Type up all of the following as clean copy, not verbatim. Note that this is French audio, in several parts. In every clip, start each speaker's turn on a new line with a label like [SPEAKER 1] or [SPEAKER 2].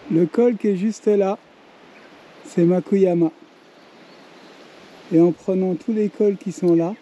[SPEAKER 1] Le col qui est juste là, c'est Makuyama. Et en prenant tous les cols qui sont là,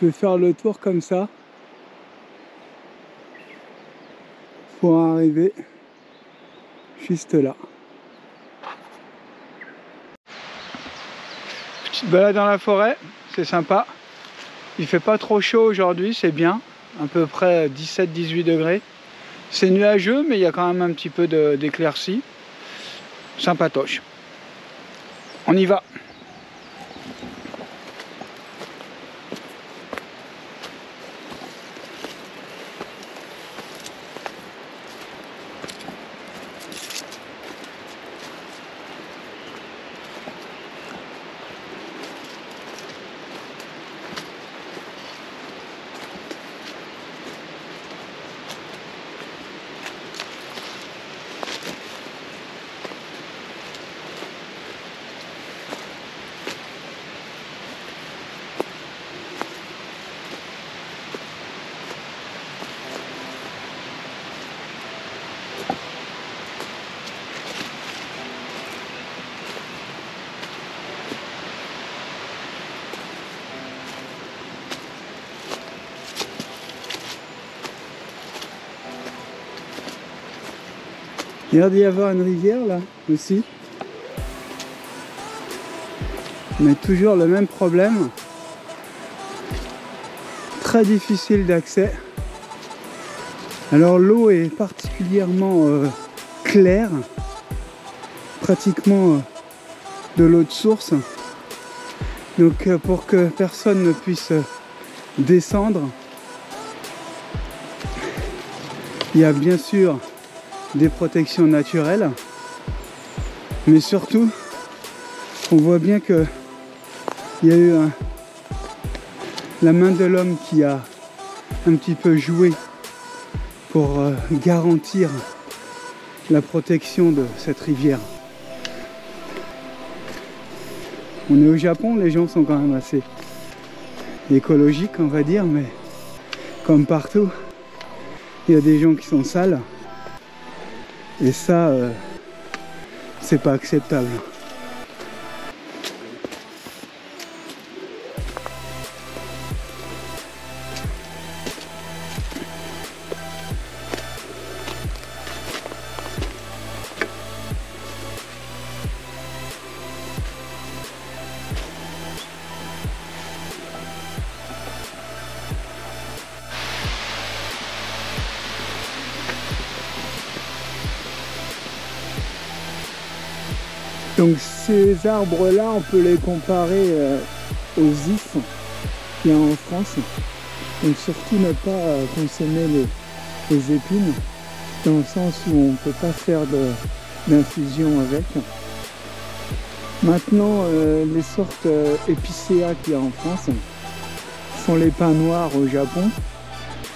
[SPEAKER 1] je vais faire le tour comme ça pour arriver juste là. Petite balade dans la forêt, c'est sympa. Il fait pas trop chaud aujourd'hui, c'est bien. À peu près 17-18 degrés. C'est nuageux, mais il y a quand même un petit peu d'éclaircie. Sympatoche. On y va. Il y a l'air d'y avoir une rivière là aussi. Mais toujours le même problème. Très difficile d'accès. Alors l'eau est particulièrement claire. Pratiquement de l'eau de source. Donc pour que personne ne puisse descendre, il y a bien sûr des protections naturelles, mais surtout on voit bien que il y a eu la main de l'homme qui a un petit peu joué pour garantir la protection de cette rivière. On est au Japon, les gens sont quand même assez écologiques, on va dire, mais comme partout, il y a des gens qui sont sales. Et ça, c'est pas acceptable. Donc ces arbres-là, on peut les comparer aux ifs qu'il y a en France. Donc surtout ne pas consommer les épines, dans le sens où on ne peut pas faire d'infusion avec. Maintenant, les sortes épicéas qu'il y a en France sont les pins noirs au Japon.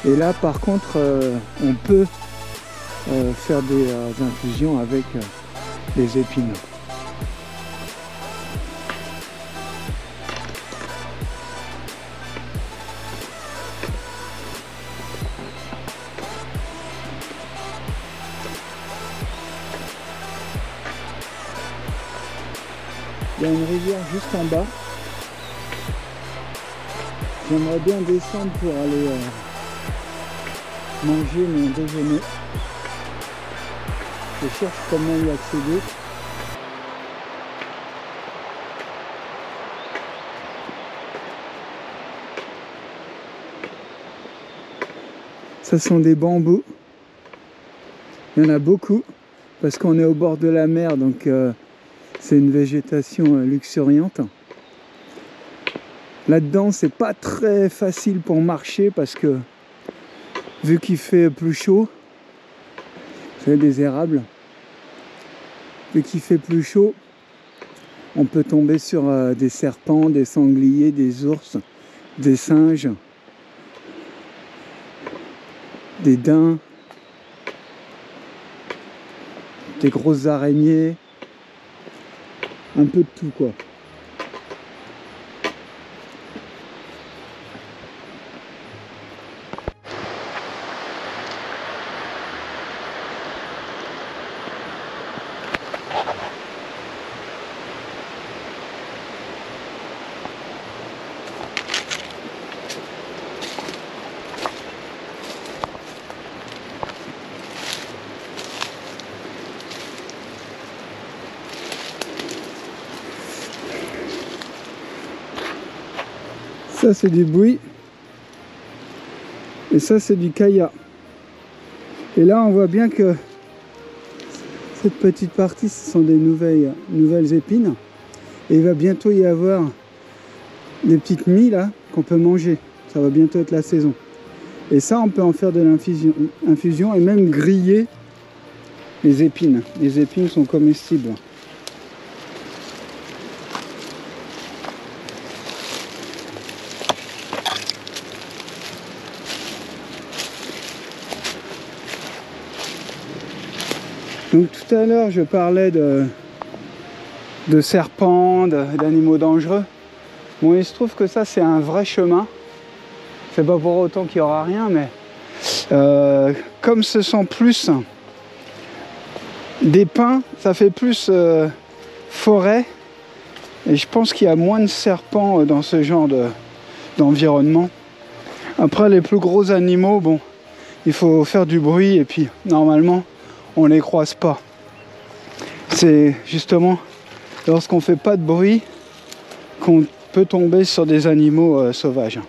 [SPEAKER 1] Et là, par contre, on peut faire des infusions avec les épines. Il y a une rivière juste en bas. J'aimerais bien descendre pour aller manger mon déjeuner. Je cherche comment y accéder. Ça sont des bambous. Il y en a beaucoup parce qu'on est au bord de la mer, donc c'est une végétation luxuriante. Là-dedans, c'est pas très facile pour marcher parce que vu qu'il fait plus chaud, c'est des érables. Vu qu'il fait plus chaud, on peut tomber sur des serpents, des sangliers, des ours, des singes, des daims, des grosses araignées, un peu de tout quoi. Ça c'est du bouis. Et ça c'est du kaya. Et là on voit bien que cette petite partie, ce sont des nouvelles épines. Et il va bientôt y avoir des petites mie là qu'on peut manger. Ça va bientôt être la saison. Et ça, on peut en faire de l'infusion et même griller les épines. Les épines sont comestibles. Donc tout à l'heure, je parlais de serpents, d'animaux dangereux. Bon, il se trouve que ça, c'est un vrai chemin. C'est pas pour autant qu'il n'y aura rien, mais comme ce sont plus des pins, ça fait plus forêt. Et je pense qu'il y a moins de serpents dans ce genre d'environnement. Après, les plus gros animaux, bon, il faut faire du bruit et puis normalement, on les croise pas. C'est justement lorsqu'on fait pas de bruit qu'on peut tomber sur des animaux sauvages.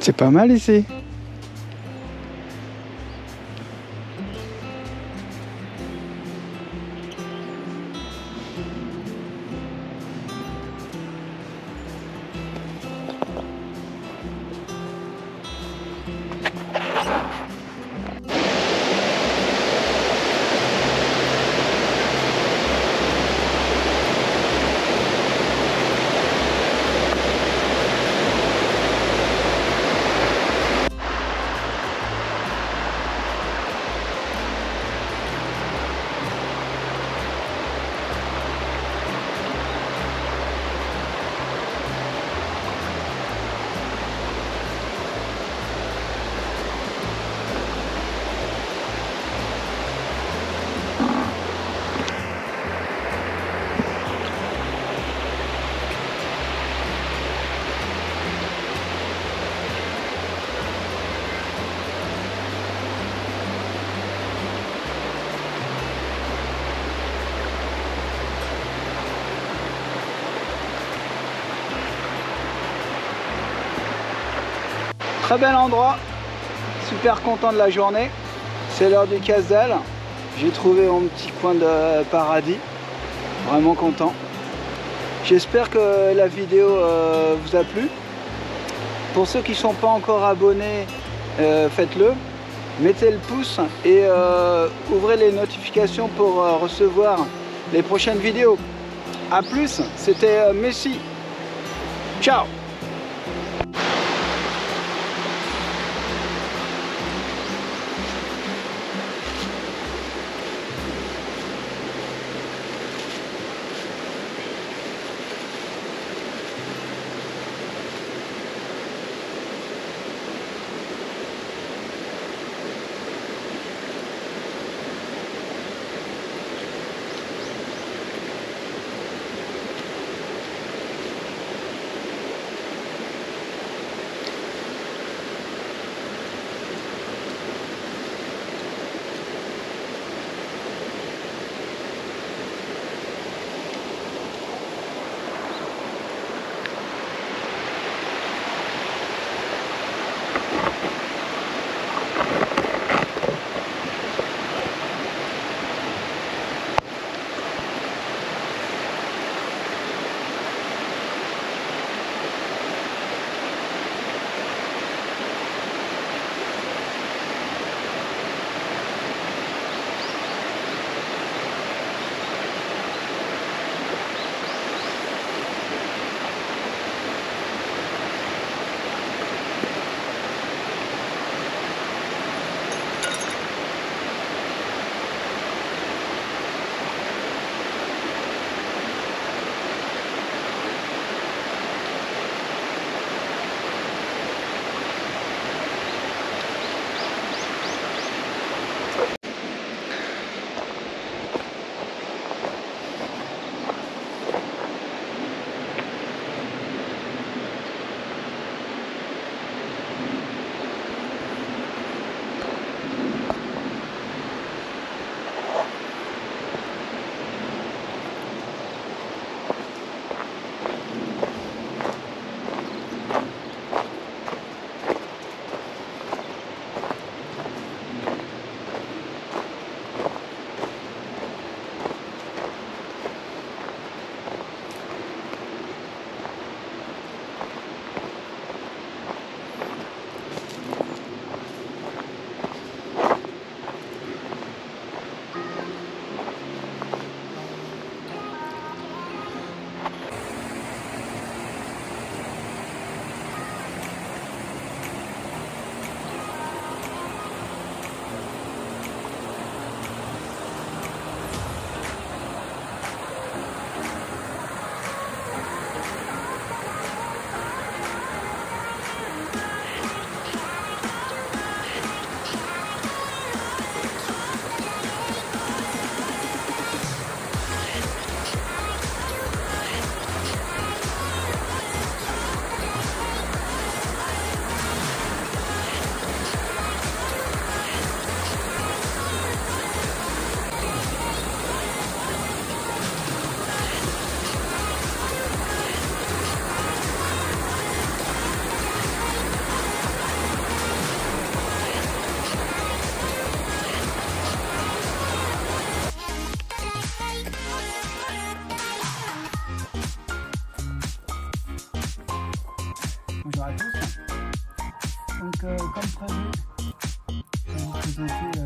[SPEAKER 1] C'est pas mal ici. Très bel endroit, super content de la journée. C'est l'heure du casse-dalle. J'ai trouvé mon petit coin de paradis, vraiment content. J'espère que la vidéo vous a plu. Pour ceux qui ne sont pas encore abonnés, faites-le. Mettez le pouce et ouvrez les notifications pour recevoir les prochaines vidéos. A plus, c'était Messi. Ciao.
[SPEAKER 2] Bonjour à tous. Donc comme prévu, je vais vous présenter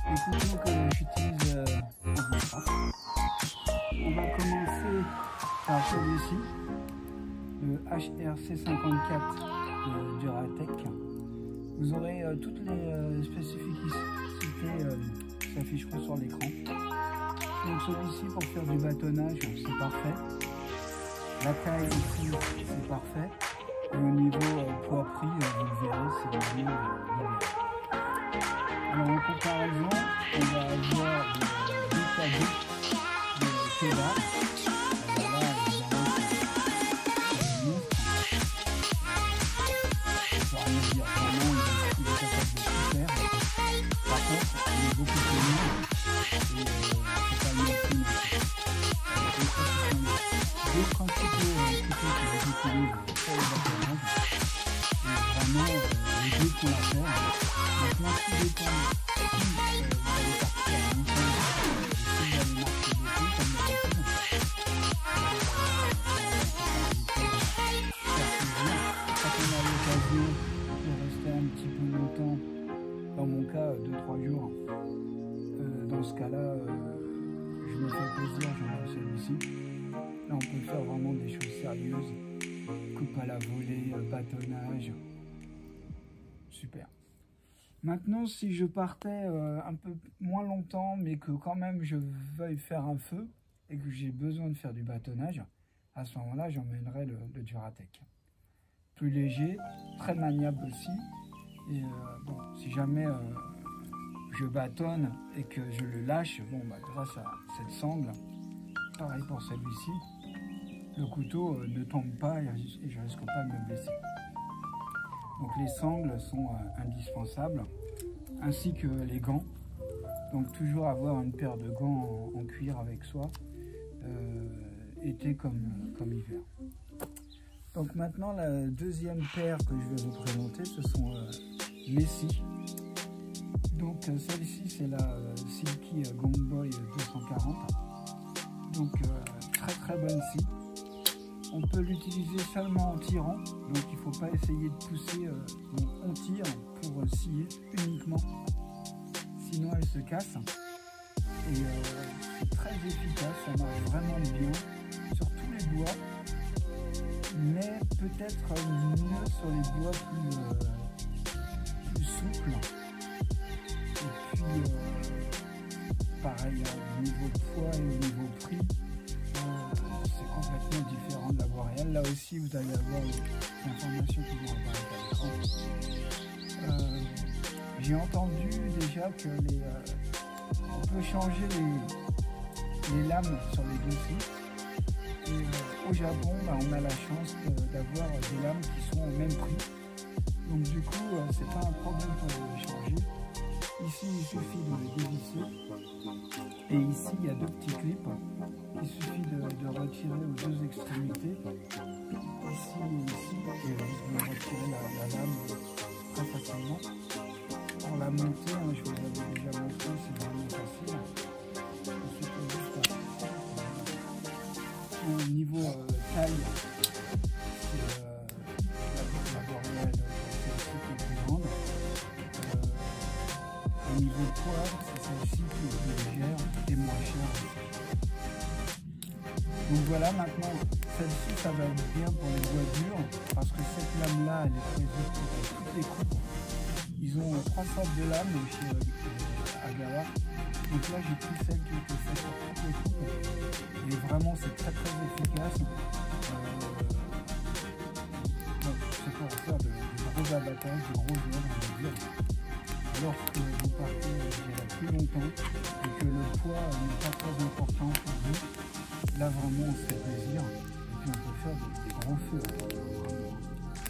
[SPEAKER 2] les couteaux que j'utilise en bushcraft. On va commencer par celui-ci, le HRC54 de Duratec. Vous aurez toutes les spécificités qui s'afficheront sur l'écran. Donc celui-ci pour faire du bâtonnage, c'est parfait. La taille ici, c'est parfait. Et au niveau poids-prix, vous le verrez, c'est bien libéré. Alors en comparaison, on va avoir deux tableaux de kebab. Alors là, évidemment, c'est monstre. Je ne peux rien dire, vraiment, il est capable de tout faire. Par contre, il est beaucoup plus lourd et c'est pas le même prix non plus. Les principaux couteaux que j'utilise pour le bâtonnage, et vraiment les deux font l'affaire. Maintenant, tout dépend si vous allez partir à montagne, si vous allez marcher beaucoup, comme d'habitude. Quand on a sérieuse. Coupe à la volée, bâtonnage. Super. Maintenant, si je partais un peu moins longtemps, mais que quand même je veuille faire un feu et que j'ai besoin de faire du bâtonnage, à ce moment-là, j'emmènerai le Duratec. Plus léger, très maniable aussi. Et bon, si jamais je bâtonne et que je le lâche, bon, bah, grâce à cette sangle, pareil pour celui-ci, le couteau ne tombe pas et je ne risque pas de me blesser. Donc les sangles sont indispensables, ainsi que les gants. Donc toujours avoir une paire de gants en cuir avec soi, été comme hiver. Donc maintenant la deuxième paire que je vais vous présenter, ce sont mes scies. Donc celle-ci c'est la Silky Gongboy 240. Donc très bonne scie. On peut l'utiliser seulement en tirant, donc il ne faut pas essayer de pousser, on tire pour scier uniquement, sinon elle se casse. Et c'est très efficace, ça marche vraiment bien sur tous les bois, mais peut-être mieux sur les bois plus souples. Et puis pareil, au niveau de poids et au niveau prix, c'est complètement différent de la boréale. Là aussi, vous allez avoir les informations qui vont apparaître à l'écran. J'ai entendu déjà que on peut changer les lames sur les deux sites. Et au Japon, bah, on a la chance d'avoir des lames qui sont au même prix. Donc du coup, c'est pas un problème pour les changer. Ici, il suffit de les dévisser. Et ici, il y a deux petits clips. Il suffit de retirer aux deux extrémités. Ici et ici. Et vous pouvez retirer la lame très facilement. Pour la monter, hein, je vous avais déjà montré, c'est vraiment facile. Au niveau taille, c'est la boréale, c'est celle-ci qui est plus grande. Au niveau poids, c'est celle-ci qui est plus légère et moins chère. Donc voilà, maintenant, celle-ci, ça va être bien pour les bois durs, parce que cette lame-là, elle est prévue pour toutes les coupes. Ils ont 3 sortes de lames chez Agawa. Donc là, j'ai pris celle qui était faite pour toutes les coupes. Et vraiment, c'est très efficace. C'est pour faire de gros abattages, de gros œuvres, on va dire. Lorsque vous partez plus longtemps et que le poids n'est pas très important pour vous, là vraiment on se fait plaisir. Et puis on peut faire des gros feux.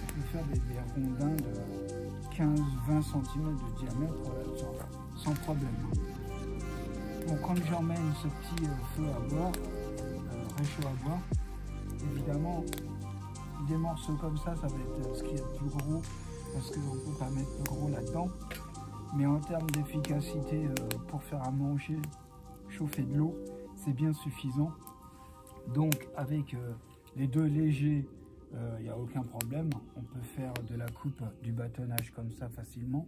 [SPEAKER 2] On peut faire des rondins de 15-20 cm de diamètre sans problème. Donc quand j'emmène ce petit feu à bois, réchaud à bois, évidemment des morceaux comme ça va être ce qui est le plus gros, parce qu'on ne peut pas mettre le gros là-dedans. Mais en termes d'efficacité pour faire à manger, chauffer de l'eau, c'est bien suffisant. Donc avec les deux légers, il n'y a aucun problème. On peut faire de la coupe, du bâtonnage comme ça facilement.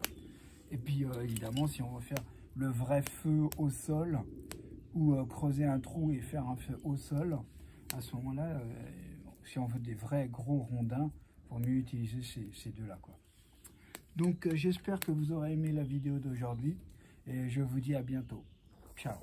[SPEAKER 2] Et puis évidemment, si on veut faire le vrai feu au sol, ou creuser un trou et faire un feu au sol, à ce moment-là, si on veut des vrais gros rondins, il faut mieux utiliser ces deux-là, quoi. Donc j'espère que vous aurez aimé la vidéo d'aujourd'hui et je vous dis à bientôt. Ciao.